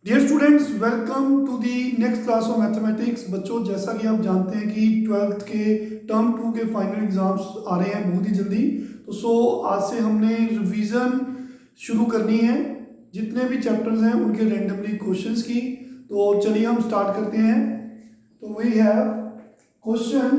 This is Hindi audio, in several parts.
Dear students, welcome to the next class of mathematics. बच्चों, जैसा कि आप जानते हैं कि ट्वेल्थ के टर्म 2 के फाइनल एग्जाम्स आ रहे हैं बहुत ही जल्दी। तो आज से हमने रिवीजन शुरू करनी है जितने भी चैप्टर्स हैं उनके रैंडमली क्वेश्चंस की। तो चलिए हम स्टार्ट करते हैं। तो we have question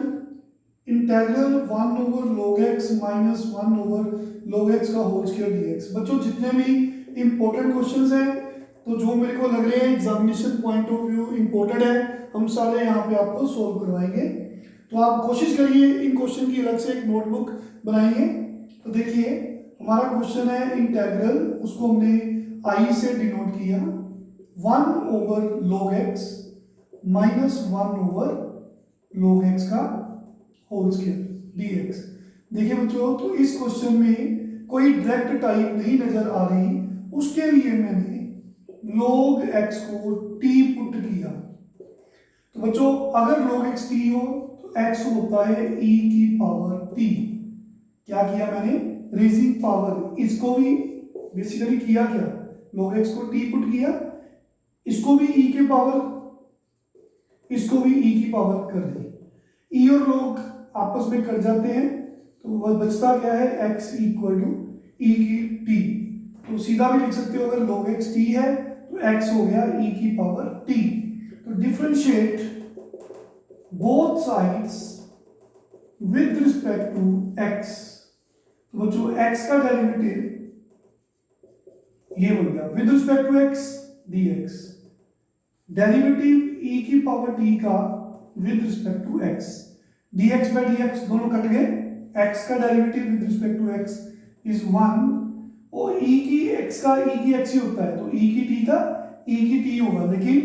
integral 1 over log x minus 1 over log x का होल स्क्वायर dx। बच्चों, जितने भी इंपॉर्टेंट क्वेश्चंस हैं तो जो मेरे को लग रहे हैं examination point of view important है, हम सारे यहाँ पे आपको सोल्व करवाएंगे। तो आप कोशिश करिए इन क्वेश्चन की अलग से एक नोटबुक बनाइए। तो देखिए, हमारा क्वेश्चन है इंटेग्रल, उसको हमने आई से डिनोट किया 1 over log x minus 1 over log x का होल स्क्वायर dx। देखिए बच्चों, तो इस क्वेश्चन में कोई डायरेक्ट टाइप नहीं नजर आ रही, उसके लिए मैंने log x को t पुट किया। तो बच्चों, अगर log x t हो तो x होता है e की पावर t। क्या किया मैंने? Raising power. इसको भी बेसिकली किया क्या, log x को t पुट किया, इसको भी e के पावर, इसको भी e की पावर कर दी। e और log आपस में कट जाते हैं तो वह बचता क्या है, x इक्वल टू e की t। तो सीधा भी लिख सकते हो, अगर log x t है तो x हो गया e की पावर t। तो differentiate both sides with respect to x। तो बच्चों, x का डेरिवेटिव ये बन गया with respect to x dx, derivative e की पावर t का with respect to x, dx by dx दोनों कट गए। x का derivative with respect to x is 1 और e की x का e की x ही होता है, तो e की t का e की t होगा। लेकिन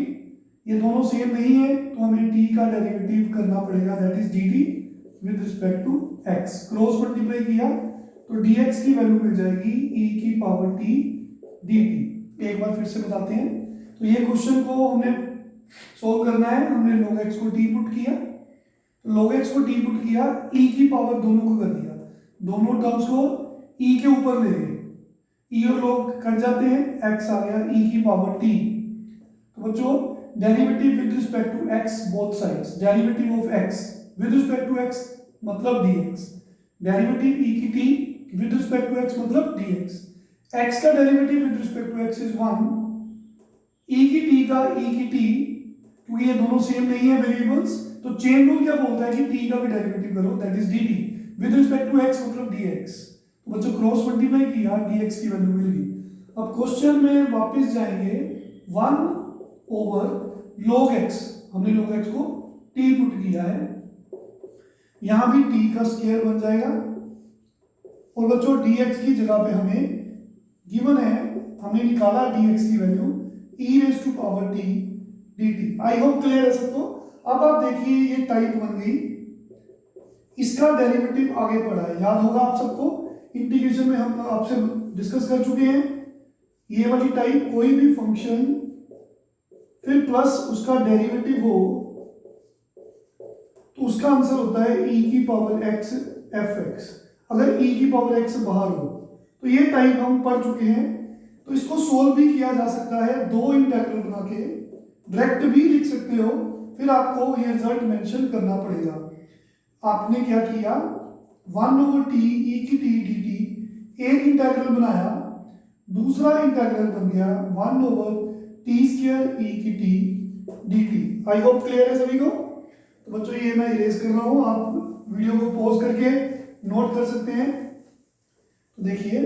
ये दोनों सेम नहीं है तो हमें t का डेरिवेटिव करना पड़ेगा, that is dt with respect to x। Cross multiply किया तो dx की वैल्यू मिल जाएगी e की पावर t dt। एक बार फिर से बताते हैं। तो ये क्वेश्चन को हमने सोल्व करना है। हमने log x को t पुट किया, तो log x को t पुट किया, e की पावर दोनों को कर दिया, दोनों टर्म्स को e के ऊपर ले गए, e और log कट जाते हैं, x आ गया e की पावर t। तो बच्चों, derivative with respect to x both sides, derivative of x with respect to x मतलब dx, डेरिवेटिव e की t with respect to x मतलब dx। x का derivative with respect to x is 1, e की t का e की t, क्योंकि ये दोनों सेम नहीं है वेरिएबल्स, तो चेन रूल क्या बोलता है कि t का भी डेरिवेटिव करो, that is dt with respect to x मतलब dx। तो बच्चों, क्रॉस मल्टीप्लाई किया, dx की वैल्यू मिल गई। अब क्वेश्चन में वापस जाएंगे, 1 ओवर log x, हमने log x को t पुट किया है, यहां भी t का स्क्वायर बन जाएगा और बच्चों dx की जगह पे हमें गिवन है, हमने निकाला dx की value e raise to power t dt। I hope clear है सबको। अब आप देखिए, ये टाइप बन गई, इसका डेरिवेटिव आगे पड़ा है, याद होगा आप सबको, इंटीग्रेशन में हम आपसे डिस्कस कर चुके हैं। ये वाली टाइप, कोई भी फंक्शन फिर प्लस उसका डेरिवेटिव हो तो उसका आंसर होता है e की पावर x fx। अगर e की पावर x बाहर हो तो ये टाइप हम पढ़ चुके हैं। तो इसको सोल्व भी किया जा सकता है, दो इंटेग्रल बना के डायरेक्ट भी लिख सकते हो, फिर आपको ये रिजल्ट मेंशन करना पड़ेगा। आपने क्या किया, 1 ओवर t e की t dt एक इंटेग्रल बनाया, दूसरा इंटेग्रल बन गया 1 ओवर t स्क्वायर e की t dt। I hope clear है सभी को। तो बच्चों, ये मैं इरेज कर रहा हूं, आप वीडियो को पॉज करके नोट कर सकते हैं। तो देखिए,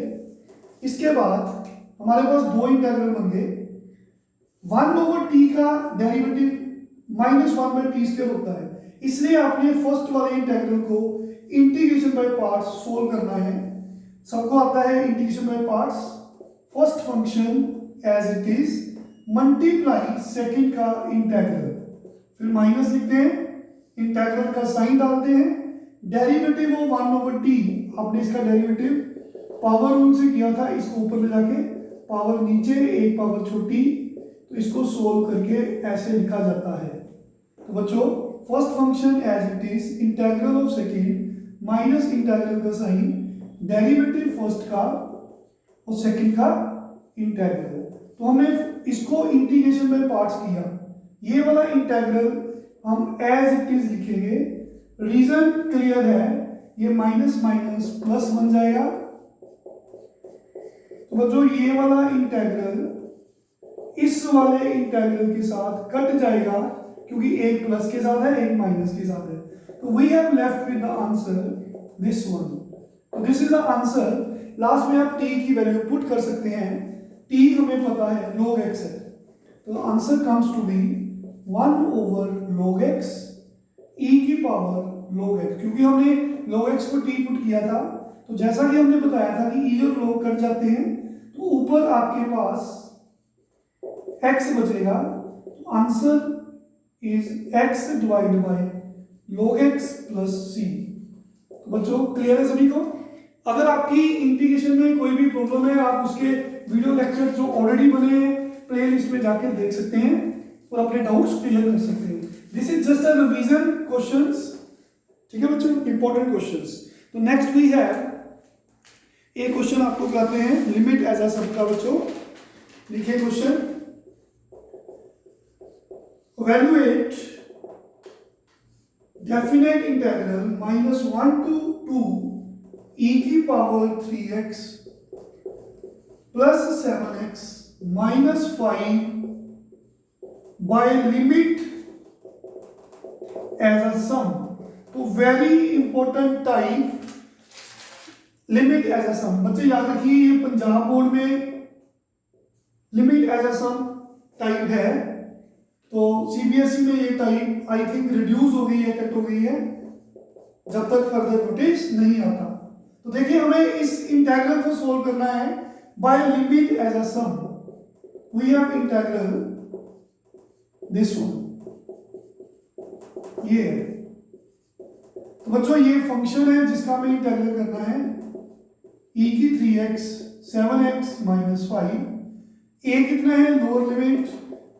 इसके बाद हमारे पास दो इंटेग्रल बन गए, 1 ओवर t का derivative minus 1 by T square होता है, इसलिए आपने फर्स्ट वाले इंटेग्रल को इंटीग्रेशन बाय पार्ट्स सोल्व करना है। सबको आता है integration by parts, first function as it is multiply second का इंटेग्रल, फिर माइनस लिखते हैं, इंटेग्रल का साइन डालते हैं, डेरिवेटिव ऑफ 1 ओवर टी, आपने इसका डेरिवेटिव पावर रूल से किया था, इसको ऊपर ले जाके पावर नीचे, एक पावर छोटी, तो इसको सोल्व करके ऐसे लिखा जाता है। तो बच्चों, first function as it is integral of second minus integral का साइन, डेरिवेटिव फर्स्ट का और सेकंड का इंटेग्रल। तो हमने इसको इंटीग्रेशन में पार्ट्स किया, ये वाला इंटेग्रल हम एज इट इज लिखेंगे। रीजन क्लियर है, ये माइनस माइनस प्लस बन जाएगा। तो बच्चों ये वाला इंटेग्रल इस वाले इंटेग्रल के साथ कट जाएगा, क्योंकि एक प्लस के साथ है एक माइनस के साथ है। तो we have left with the answer this one. तो this is the answer. Last में आप t की वैल्यू पुट कर सकते हैं। t हमें पता है log x है, तो answer comes to be 1 over log x e की पावर log x। क्योंकि हमने log x को t पुट किया था, तो जैसा कि हमने बताया था कि e और log कट जाते हैं, तो ऊपर आपके पास x बचेगा। तो answer is x divide by log x plus c। तो बच्चों क्लियर है सभी को? अगर आपकी इंटीग्रेशन में कोई भी प्रॉब्लम है, आप उसके वीडियो लेक्चर जो ऑलरेडी बने हैं प्लेलिस्ट में जाके देख सकते हैं और अपने डाउट्स क्लियर कर सकते हैं। This is just a revision questions, ठीक है बच्चों, इंपॉर्टेंट क्वेश्चंस। तो नेक्स्ट वी हैव एक क्वेश्चन आपको कराते हैं लिमिट एज अ सम का। बच्चों लिखिए question, evaluate definite integral -1 to 2 e की power 3x plus 7x minus 5 by limit as a sum. तो very important type limit as a sum. बच्चे याद रखिए, ये पंजाब बोर्ड में limit as a sum type है, तो सीबीएसई में ये टाइप आई थिंक रिड्यूस हो गई है, कट हो गई है, जब तक फर्दर नोटिस नहीं आता। तो देखिए हमें इस इंटीग्रल को सोल्व करना है by limit as a sum. We have integral this one, ये है। तो बच्चों ये फंक्शन है जिसका हमें इंटीग्रल करना है, e की 3x 7x माइनस 5। a कितना है लोअर लिमिट,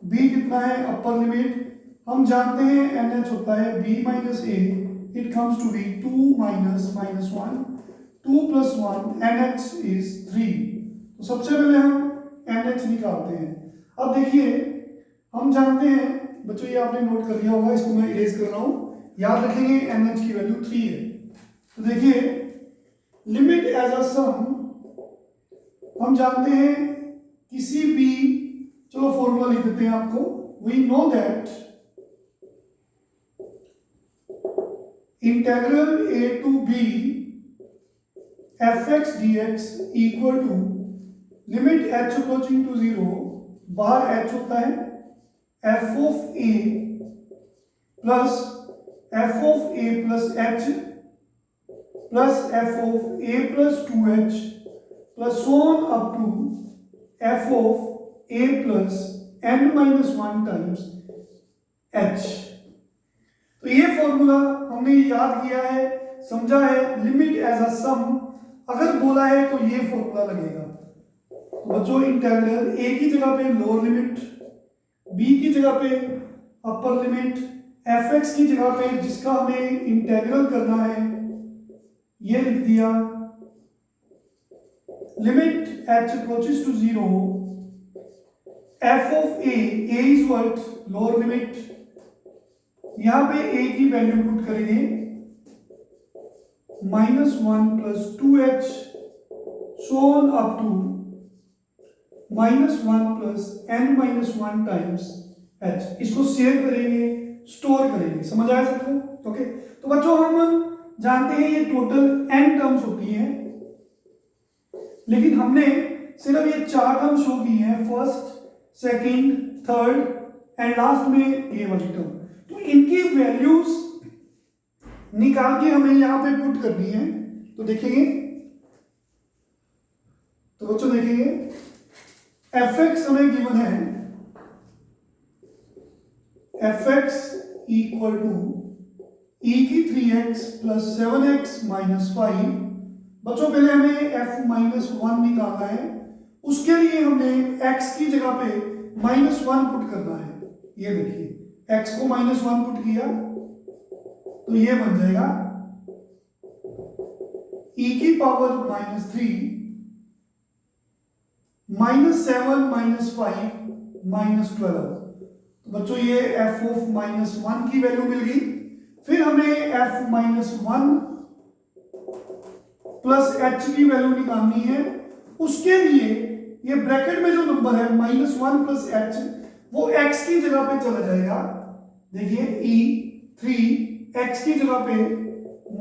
b कितना है अपर लिमिट। हम जानते हैं nh होता है b minus a, it comes to be 2 minus minus 1, 2 plus 1 nh is 3। तो सबसे पहले हम nh निकालते हैं। अब देखिए हम जानते हैं बच्चों, ये आपने नोट कर लिया होगा, इसको मैं इरेज कर रहा हूं, याद रखेंगे nh की वैल्यू 3 है। तो देखिए लिमिट एज अ सम हम जानते हैं किसी भी, चलो फॉर्मूला लिख देते हैं आपको। We know that integral a to b fx dx equal to limit h approaching to 0, बाहर h होता है f of a plus f of a plus h plus f of a plus 2h plus so on up to f of a plus n minus 1 times h। तो ये फॉर्मूला हमने याद किया है, समझा है। लिमिट एज अ सम अगर बोला है तो ये फॉर्मूला लगेगा। तो बच्चों इंटीग्रल a की जगह पे लोअर लिमिट, b की जगह पे अपर लिमिट, fx की जगह पे जिसका हमें इंटीग्रल करना है ये लिख दिया। Limit h approaches to 0, f of a is what lower limit, यहां पे a की वैल्यू पुट करेंगे -1 plus 2h so on up to -1 plus n minus 1 times h। इसको सेव करेंगे, स्टोर करेंगे। समझ आया सबको? ओके। तो बच्चों हम जानते हैं ये टोटल n टर्म्स होती हैं, लेकिन हमने सिर्फ ये 4 टर्म शो की हैं, first second third and last में ये वाली टर्म। तो इनकी वैल्यूज निकाल के हमें यहां पे पुट करनी है। तो देखेंगे, तो बच्चों देखेंगे fx हमें गिवन है, fx इक्वल टू e की 3x प्लस 7x माइनस 5। बच्चों पहले हमें f माइनस 1 निकालना है, उसके लिए हमने x की जगह पे -1 पुट करना है। ये देखिए x को -1 पुट किया तो ये बन जाएगा e की पावर -3 -7 -5 -12। तो बच्चों ये f ऑफ -1 की वैल्यू मिल गई। फिर हमें f -1 प्लस h की वैल्यू निकालनी है। उसके लिए ये ब्रैकेट में जो नंबर है -1 प्लस h वो x की जगह पे चला जाएगा। देखिए e3 x की जगह पे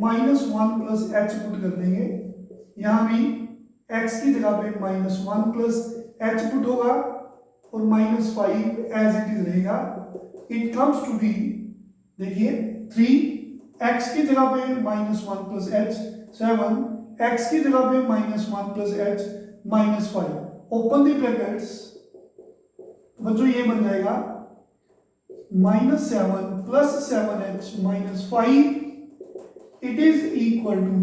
-1 प्लस h पुट कर देंगे। यहां भी x की जगह पे -1 प्लस h पुट होगा और -5 एज इट इज रहेगा। इट कम्स टू बी, देखिए 3 x की जगह पे -1 प्लस h 7, x की जगह पे -1 plus h -5। Open the brackets, बच्चों ये बन जाएगा -7 plus 7h -5 it is equal to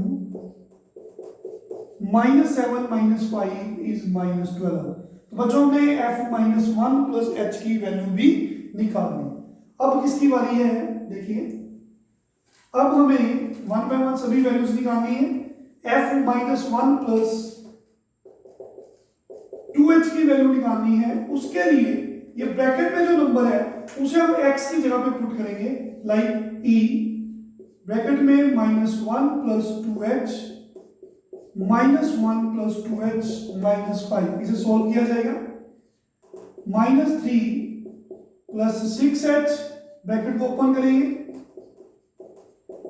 -7 -5 is -12। तो बच्चों हमने f-1 प्लस h की वैल्यू भी निकाल ली। अब किसकी बारी है? देखिए अब हमें 1 बाय 1 सभी वैल्यूज निकालनी है। f-1 प्लस 2h की वैल्यू निकालनी है। उसके लिए ये ब्रैकेट में जो नंबर है उसे हम x की जगह पे पुट करेंगे, लाइक e ब्रैकेट में -1 प्लस 2h -1 प्लस 2h -5, इसे सॉल्व किया जाएगा। -3 प्लस 6h ब्रैकेट को ओपन करेंगे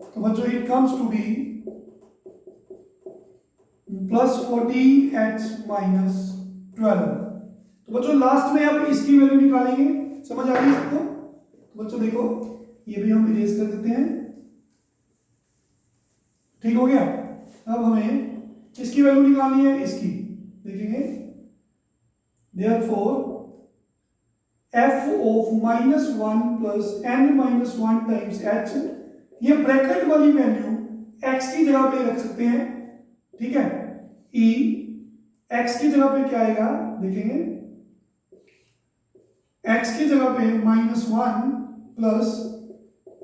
तो बच्चों it comes to be plus 14h -12। तो बच्चों लास्ट में अब इसकी वैल्यू निकालेंगे। समझ आ रही है सबको? तो बच्चों देखो ये भी हम इरेज कर देते हैं। ठीक हो गया। अब हमें किसकी वैल्यू निकालनी है? इसकी। देखेंगे therefore f of -1 plus n-1 times h, ये ब्रैकेट वाली वैल्यू x की जगह पे रख सकते हैं। ठीक है, e x की जगह पे क्या आएगा? देखेंगे x की जगह पे -1 plus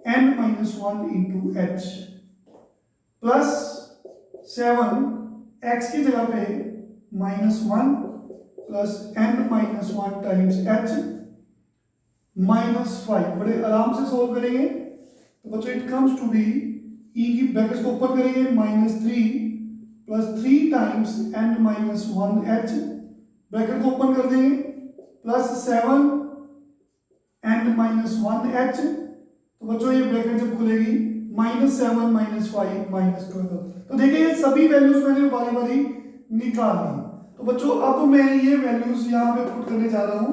n-1 into h plus 7 x की जगह पे -1 प्लस n-1 टाइम्स h -5। बड़े आराम से सोल्व करेंगे तो बच्चों it comes to be, e की ब्रैकेट्स को ओपन करेंगे -3 plus 3 times n-1 h bracket को ओपन कर देंगे प्लस 7 n-1 h। तो बच्चों ये ब्रैकेट जब खुलेगी -7 -5 -12। तो देखिए ये सभी वैल्यूज मैंने बारी बारी निकाल ली। तो बच्चों अब मैं ये वैल्यूज यहाँ पे पुट करने जा रहा हूँ।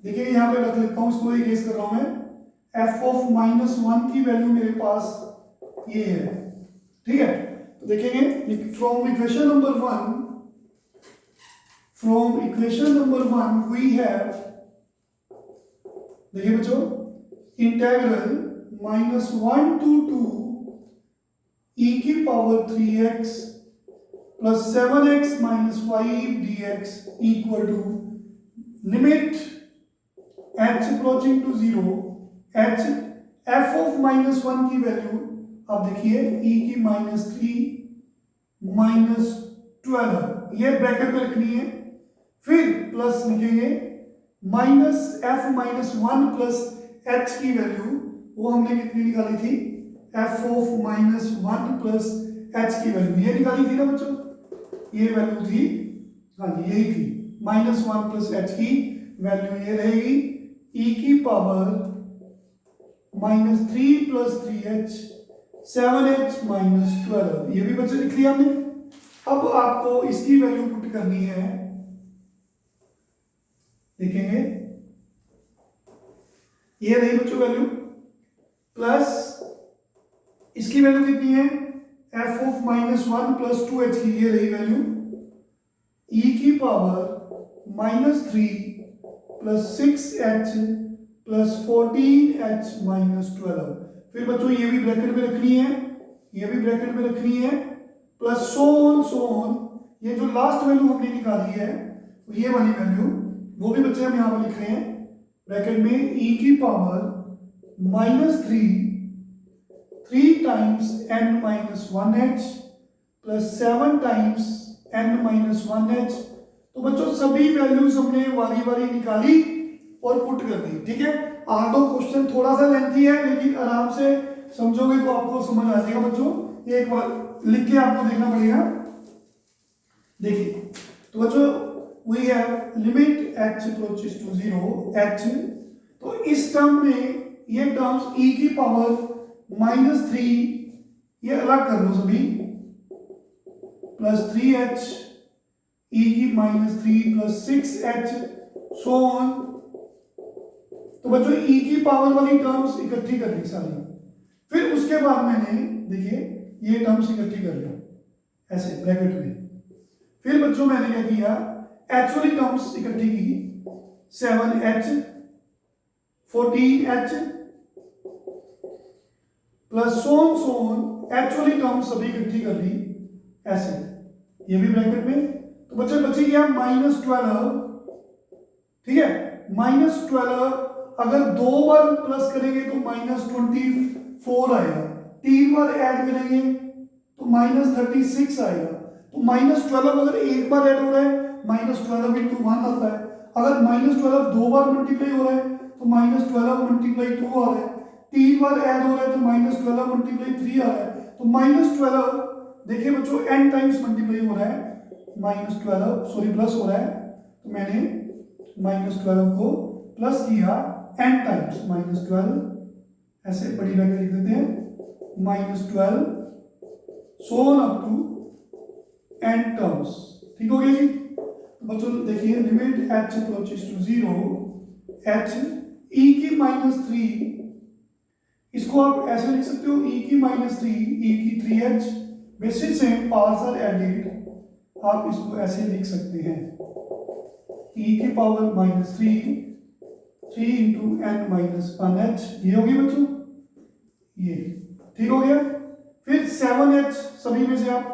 देखिए यहाँ पे रख लेता हूँ, इसको इरेज कर रहा हूँ मैं। f ऑफ -1 की वैल्यू मेरे पास ये है। ठीक है, तो देखेंगे from equation number 1 we have, देखिए बच्चों, इंटेग्रल -1 to 2 e की power 3x plus 7x -5 dx equal to limit h approaching to 0 h f of -1 की वैल्यू, अब देखिए e की -3 -12 ये ब्रैकेट में रखनी है। फिर प्लस लिखेंगे -f-1 प्लस h की वैल्यू, वो हमने कितनी निकाली थी? f ऑफ -1 प्लस h की वैल्यू ये निकाली थी ना बच्चों, ये वैल्यू थी, हाँ जी यही थी। -1 प्लस h की वैल्यू ये रहेगी e की पावर -3 प्लस 3h 7h -12, ये भी बच्चे लिख लिया हमने। अब आपको इसकी वैल्यू पुट करनी है। देखेंगे ये रही बच्चों वैल्यू, प्लस इसकी वैल्यू कितनी है? f ऑफ -1 प्लस 2h की ये रही वैल्यू, e की power -3 plus 6h plus 14h -12। फिर बच्चों ये भी ब्रैकेट में रखनी है, ये भी ब्रैकेट में रखनी है, प्लस सो ऑन। ये जो लास्ट वैल्यू हमने निकाली है ये वाली वैल्यू, वो भी बच्चे हम यहाँ पर लिख रहे हैं ब्रैकेट में e की power -3 times n-1h plus 7 times n-1h। तो बच्चों सभी वैल्यूज हमने वारी वारी निकाली और पुट कर दी, ठीक है। आगे क्वेश्चन थोड़ा सा लेंथी है लेकिन आराम से समझोगे तो आपको समझ आ जाएगा बच्चों। एक बार लिख के आपको देखना पड़ेगा। देखिए तो बच्चों we have limit h approaches to 0 h, तो इस टर्म में ये टर्म्स e की पावर -3 ये अलग कर लो सभी, प्लस 3h e की -3 प्लस 6h सो ऑन। तो बच्चों e की पावर वाली टर्म्स इकट्ठी कर ली सारी, फिर उसके बाद मैंने देखिए ये टर्म्स इकट्ठी कर ली ऐसे ब्रैकेट में। फिर बच्चों मैंने क्या किया, h वाली टर्म्स इकट्ठी की 7h 14h plus so on h वाली टर्म्स सभी इकट्ठी कर ली ऐसे, ये भी ब्रैकेट में। तो बच्चे बची गया -12, ठीक है। -12 अगर 2 बार प्लस करेंगे तो -24 आएगा, 3 बार ऐड करेंगे तो -36 आएगा। तो -12 अगर एक बार ऐड हो रहा है -12 × 1 आता है, अगर -12 2 बार मल्टीप्लाई हो रहा है तो -12 × 2 आ रहा है, 3 बार ऐड हो रहा है तो -12 × 3 आ रहा है। तो -12 देखिए बच्चों n टाइम्स मल्टीप्लाई हो रहा है, प्लस हो रहा है, तो मैंने -12 को प्लस किया n टाइम्स -12 ऐसे बड़ी ब्रैकेट लिख देते हैं, -12 so on up to n terms, ठीक हो गया जी। तो बच्चों देखिए limit h approaches to 0 h e की -3, इसको आप ऐसे लिख सकते हो e की -3 e की 3h, बेसिस से पावर्स आर एडेड, आप इसको ऐसे लिख सकते हैं e की पावर -3 3 × n-1h, ये होगी बच्चों, ये ठीक हो गया। फिर 7h सभी में से आप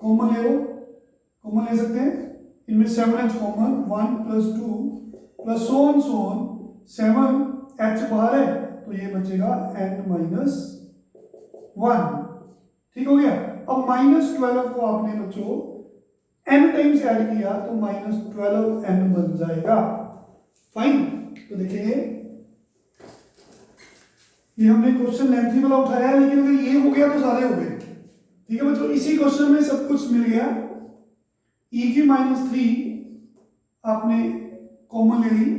कॉमन ले लो, कॉमन ले सकते हैं, इनमें 7h common, 1 + 2 plus so on 7h बाहर है तो ये बचेगा n-1, ठीक हो गया। अब -12 को आपने बच्चों n टाइम्स ऐड किया तो -12n बन जाएगा, फाइन। तो देखिए ये हमने क्वेश्चन लेंथी वाला उठाया है, लेकिन अगर ये हो गया तो सारे हो गए, ठीक है बच्चों। इसी क्वेश्चन में सब कुछ मिल गया। e की -3 आपने कॉमन ले ली,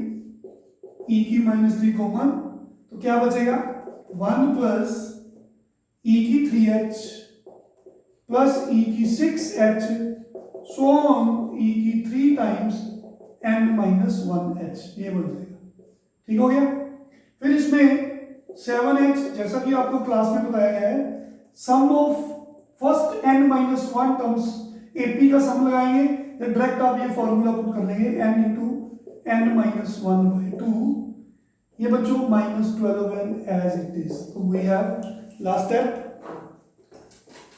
e की -3 कॉमन, तो क्या बचेगा 1 प्लस e की 3h प्लस e की 6h सो ऑन e की 3 टाइम्स n-1h, ये बन जाएगा, ठीक हो गया। फिर इसमें 7h जैसा कि आपको क्लास में बताया गया है, sum of first n-1 terms AP का सम लगाएंगे या डायरेक्ट आप ये फॉर्मूला पुट कर लेंगे n × n-1/2, ये बच्चों -12n एज इट इज। तो we have last step.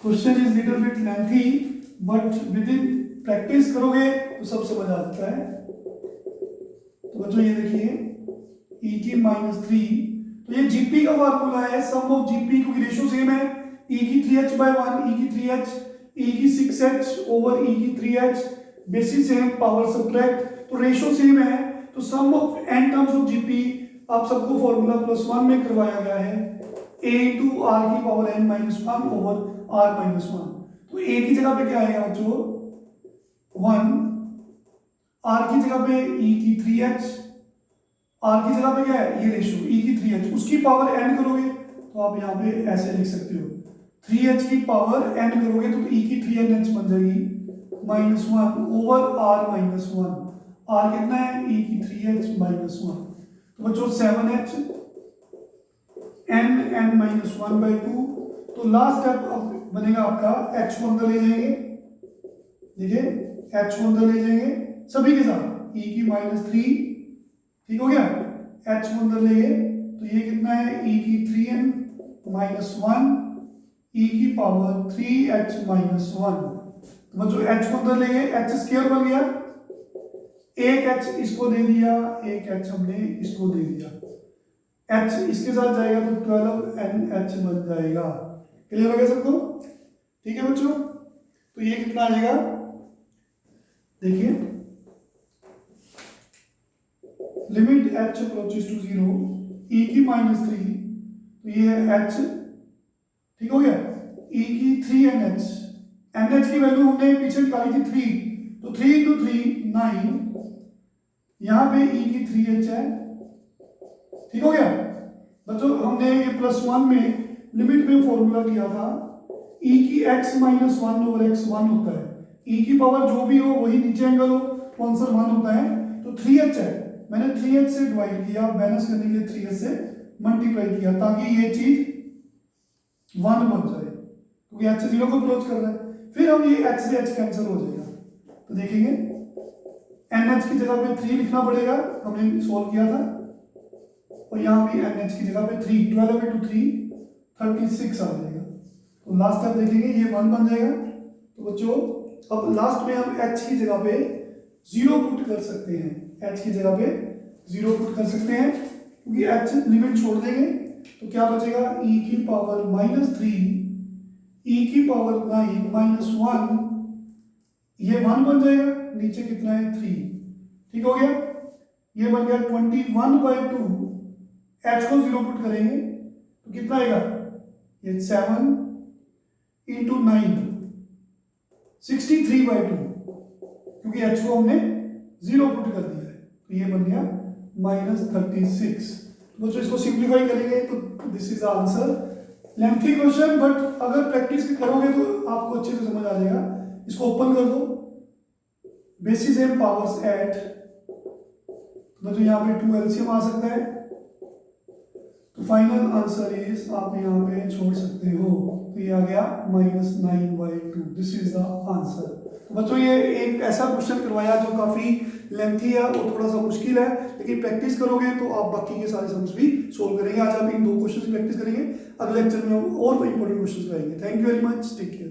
Question is little bit lengthy but with in practice करोगे तो सब समझ आ जाता है। तो बच्चों ये देखिए e की -3, तो ये जीपी का फार्मूला है, सम ऑफ जीपी क्योंकि रेशियो सेम है, e की 3h/1 e की 3h e की 6h ओवर e की 3h, basis same power subtract, तो रेशियो सेम है, तो sum of n terms of GP आप सबको फार्मूला +1 में करवाया गया है, a × r की पावर n-1 ओवर r-1। तो a की जगह पे क्या आएगा बच्चों 1, r की जगह पे e की 3h, r की जगह पे क्या है ये रेशियो e की 3h, उसकी पावर n करोगे तो आप यहाँ पे ऐसे लिख सकते हो 3h की पावर n करोगे तो e की 3n बन जाएगी -1 ओवर r-1, r कितना है e की 3h -1। तो बच्चों 7h n-1/2, तो लास्ट स्टेप अब बनेगा आपका h को अंदर ले जाएंगे, देखिए h को अंदर ले जाएंगे सभी के साथ e की -3, ठीक हो गया, h को अंदर ले गए तो ये कितना है e की 3n-1 e की पावर 3h-1। तो बच्चों h को अंदर ले गए, h² बन गया, एक h इसको दे दिया, एक h हमने इसको दे दिया, h इसके साथ जाएगा तो 12nh बन जाएगा। क्लियर हो गया सबको, ठीक है बच्चों। तो ये कितना आ जाएगा देखिए limit h approaches to 0 e की -3, तो ये है h, ठीक हो गया, e की 3nh, nh की वैल्यू हमने पीछे निकाली थी 3, तो 3 इंटू 3 9, यहाँ पे e की 3h है, ठीक हो गया बच्चों। हमने ये +1 में लिमिट में फॉर्मूला किया था e की x माइनस 1 ओवर x 1 होता है, e की पावर जो भी हो वही नीचे एंगल हो, तो आंसर 1 होता है, तो 3h है, मैंने 3h से डिवाइड किया, बैलेंस करने के लिए 3h से मल्टीप्लाई किया ताकि ये चीज 1 बन जाए, क्योंकि h 0 को अप्रोच कर रहा है। फिर हम ये h से h कैंसिल हो जाएगा, तो देखेंगे NH की जगह पे 3 लिखना पड़ेगा, हमने सॉल्व किया था, और यहाँ भी NH की जगह पे 3, 12 इंटू 3 36 आ जाएगा। तो लास्ट टाइम देखेंगे ये 1 बन जाएगा। तो बच्चों अब लास्ट में हम h की जगह पे 0 पुट कर सकते हैं, h की जगह पे 0 पुट कर सकते हैं, क्योंकि h लिमिट छोड़ देंगे तो क्या बचेगा, e की पावर -3 e की पावर 9 -1, ये 1 बन जाएगा, नीचे कितना है 3, ठीक हो गया, ये बन गया 21/2, h को 0 पुट करेंगे तो कितना आएगा, ये 7 इंटू 9 63/2, क्योंकि h को हमने 0 पुट कर दिया है, तो ये बन गया -36। बच्चों इसको सिंप्लीफाई करेंगे तो this is answer. Lengthy question, but अगर प्रैक्टिस करोगे तो आपको अच्छे से समझ आ जाएगा। इसको ओपन कर दो, बेसिस एंड पावर्स एट, तो यहाँ पे 2 एलसीएम आ सकता है, तो फाइनल आंसर इज आप यहाँ पे छोड़ सकते हो, तो ये आ गया -9/2, दिस इज द आंसर। तो बच्चों ये एक ऐसा क्वेश्चन करवाया जो काफी लेंथी है और थोड़ा सा मुश्किल है, लेकिन प्रैक्टिस करोगे तो आप बाकी के सारे सम्स भी सोल्व करेंगे। आज हम इन 2 क्वेश्चन की प्रैक्टिस करेंगे, अगले लेक्चर में हम और इंपॉर्टेंट क्वेश्चन करेंगे। Thank you very much, take care.